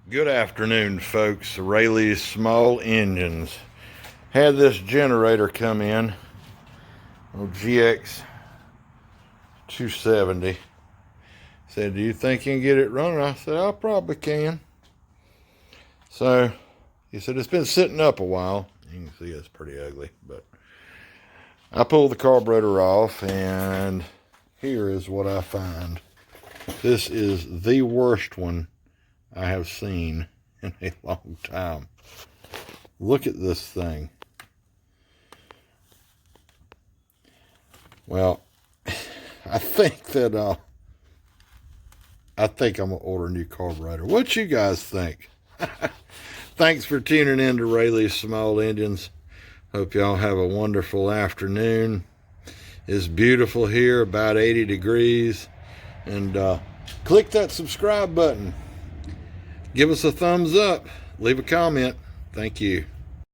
Good afternoon, folks. Rayleigh's Small Engines. Had this generator come in, GX270. Said, do you think you can get it running? I said, I probably can. So he said, it's been sitting up a while. You can see it's pretty ugly, but I pulled the carburetor off, and here is what I find. This is the worst one I have seen in a long time. Look at this thing. Well, I think I'm gonna order a new carburetor. What you guys think? Thanks for tuning in to Rayleigh's Small Engines. Hope y'all have a wonderful afternoon. It's beautiful here, about 80 degrees. And click that subscribe button. Give us a thumbs up. Leave a comment. Thank you.